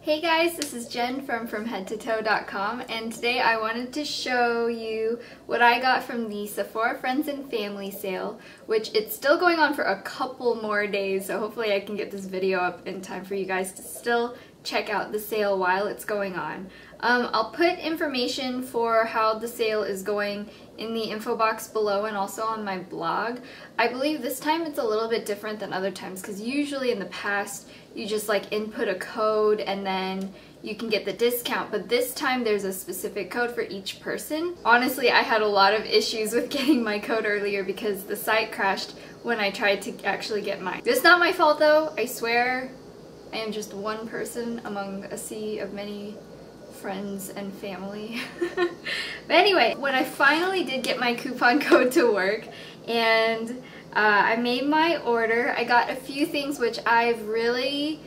Hey guys, this is Jen from FromHeadToToe.com, and today I wanted to show you what I got from the Sephora Friends and Family sale, which it's still going on for a couple more days, so hopefully I can get this video up in time for you guys to still check out the sale while it's going on. I'll put information for how the sale is going in the info box below and also on my blog. I believe this time it's a little bit different than other times because usually in the past you just like input a code and then you can get the discount, but this time there's a specific code for each person. Honestly, I had a lot of issues with getting my code earlier because the site crashed when I tried to actually get mine. It's not my fault though, I swear. I am just one person among a sea of many friends and family. But anyway, when I finally did get my coupon code to work and I made my order, I got a few things which I've really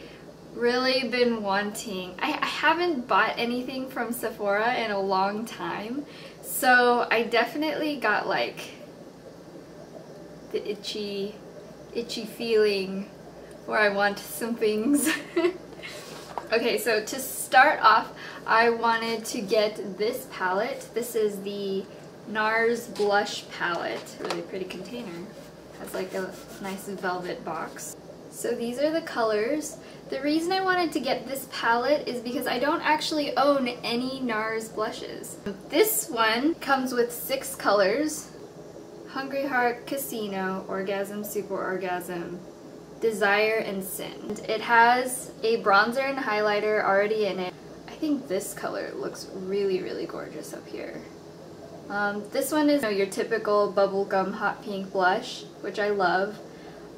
been wanting. I haven't bought anything from Sephora in a long time, so I definitely got like the itchy feeling where I want some things. Okay, so to start off, I wanted to get this palette. This is the NARS blush palette. Really pretty container. Has like a nice velvet box. So these are the colors. The reason I wanted to get this palette is because I don't actually own any NARS blushes. This one comes with 6 colors. Hungry Heart, Casino, Orgasm, Super Orgasm, Desire, and Sin. It has a bronzer and highlighter already in it. I think this color looks really gorgeous up here. This one is your typical bubblegum hot pink blush, which I love.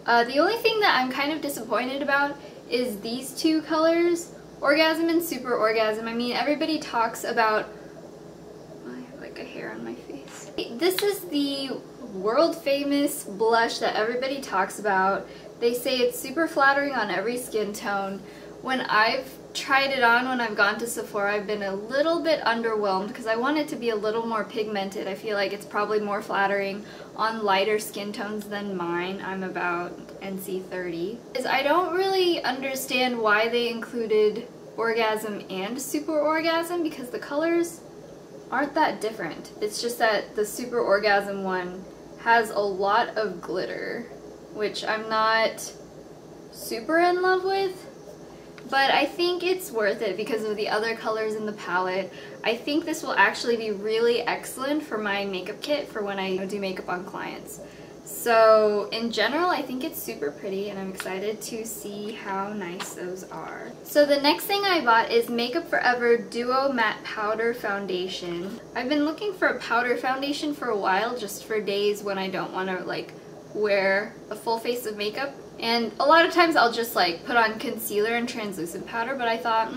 The only thing that I'm kind of disappointed about is these 2 colors, Orgasm and Super Orgasm. I mean, everybody talks about... I have like a hair on my face. This is the world famous blush that everybody talks about. They say it's super flattering on every skin tone. When I've tried it on, when I've gone to Sephora, I've been a little bit underwhelmed because I want it to be a little more pigmented. I feel like it's probably more flattering on lighter skin tones than mine. I'm about NC 30. I don't really understand why they included Orgasm and Super Orgasm because the colors aren't that different. It's just that the Super Orgasm one has a lot of glitter, which I'm not super in love with. But I think it's worth it because of the other colors in the palette. I think this will actually be really excellent for my makeup kit for when I do makeup on clients. So in general, I think it's super pretty and I'm excited to see how nice those are. So the next thing I bought is Makeup Forever Duo Matte Powder Foundation. I've been looking for a powder foundation for a while, just for days when I don't want to like wear a full face of makeup. And a lot of times I'll just like put on concealer and translucent powder, but I thought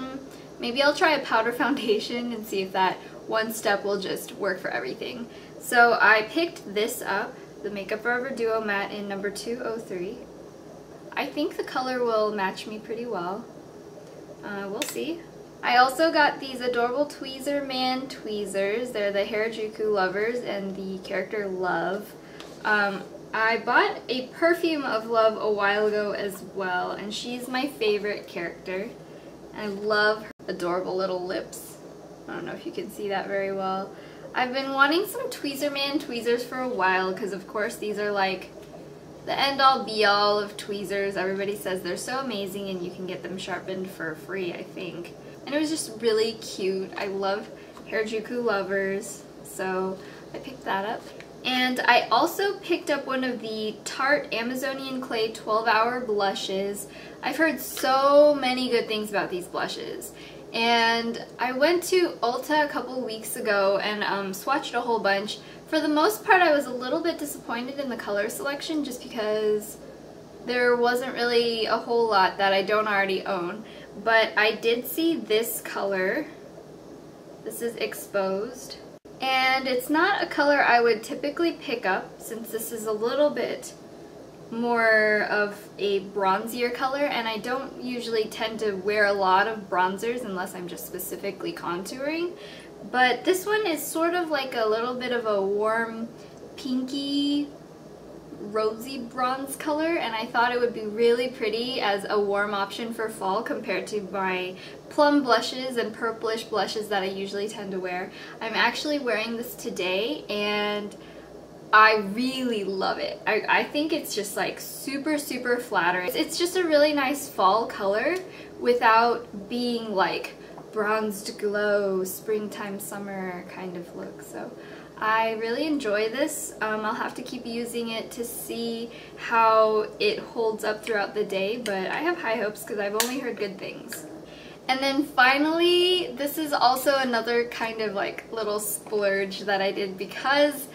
maybe I'll try a powder foundation and see if that one step will just work for everything. So I picked this up, the Makeup Forever Duo Matte in number 203. I think the color will match me pretty well. We'll see. I also got these adorable Tweezerman tweezers. They're the Harajuku lovers and the character Love. I bought a perfume of Love a while ago as well, and she's my favorite character. I love her adorable little lips. I don't know if you can see that very well. I've been wanting some Tweezerman tweezers for a while because of course these are like the end-all be-all of tweezers. Everybody says they're so amazing and you can get them sharpened for free, I think. And it was just really cute. I love Harajuku lovers, so I picked that up. And I also picked up one of the Tarte Amazonian Clay 12-Hour blushes. I've heard so many good things about these blushes. And I went to Ulta a couple weeks ago and swatched a whole bunch. For the most part, I was a little bit disappointed in the color selection just because there wasn't really a whole lot that I don't already own. But I did see this color. This is Exposed. And it's not a color I would typically pick up since this is a little bit more of a bronzier color, and I don't usually tend to wear a lot of bronzers unless I'm just specifically contouring. But this one is sort of like a little bit of a warm pinky rosy bronze color, and I thought it would be really pretty as a warm option for fall compared to my plum blushes and purplish blushes that I usually tend to wear. I'm actually wearing this today and I really love it. I think it's just like super flattering. It's just a really nice fall color without being like bronzed glow, springtime, summer kind of look. So I really enjoy this. I'll have to keep using it to see how it holds up throughout the day, but I have high hopes because I've only heard good things. And then finally, this is also another kind of like little splurge that I did because,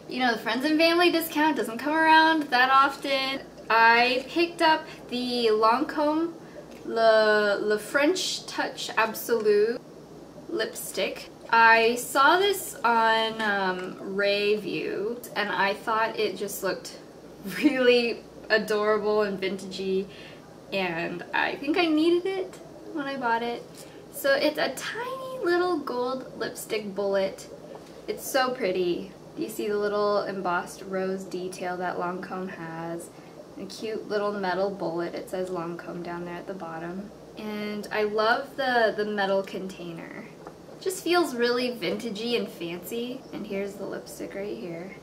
you know, the friends and family discount doesn't come around that often. I picked up the Lancome Le French Touch Absolu lipstick. I saw this on Review and I thought it just looked really adorable and vintagey, and I think I needed it when I bought it. So it's a tiny little gold lipstick bullet. It's so pretty. You see the little embossed rose detail that Lancome has. A cute little metal bullet. It says Lancome down there at the bottom. And I love the metal container. Just feels really vintagey and fancy. And here's the lipstick right here.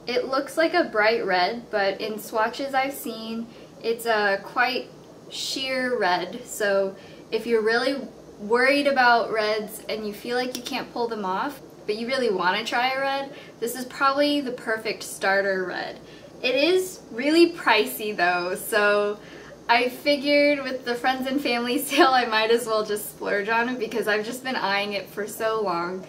It looks like a bright red, but in swatches I've seen, it's a quite sheer red. So if you're really worried about reds and you feel like you can't pull them off, but you really want to try a red, this is probably the perfect starter red. It is really pricey though, so I figured with the friends and family sale I might as well just splurge on it because I've just been eyeing it for so long.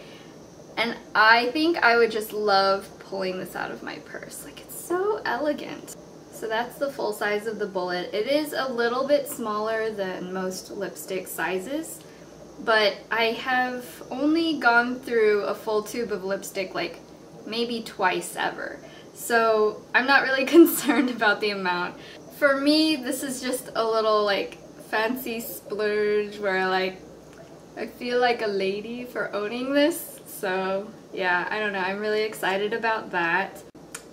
And I think I would just love pulling this out of my purse. Like, it's so elegant. So that's the full size of the bullet. It is a little bit smaller than most lipstick sizes, but I have only gone through a full tube of lipstick like maybe twice ever. So I'm not really concerned about the amount. For me, this is just a little like fancy splurge where like I feel like a lady for owning this. So yeah, I don't know, I'm really excited about that.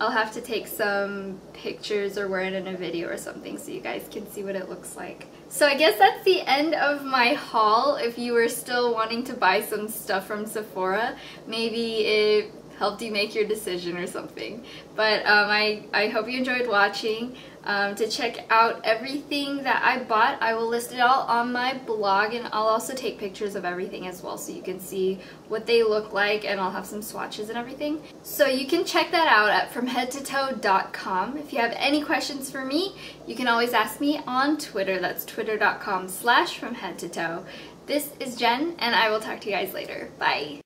I'll have to take some pictures or wear it in a video or something so you guys can see what it looks like. So I guess that's the end of my haul. If you were still wanting to buy some stuff from Sephora, maybe it helped you make your decision or something. But I hope you enjoyed watching. To check out everything that I bought, I will list it all on my blog, and I'll also take pictures of everything as well so you can see what they look like, and I'll have some swatches and everything. So you can check that out at FromHeadToToe.com. If you have any questions for me, you can always ask me on Twitter. That's twitter.com/FromHeadToToe. This is Jen, and I will talk to you guys later. Bye!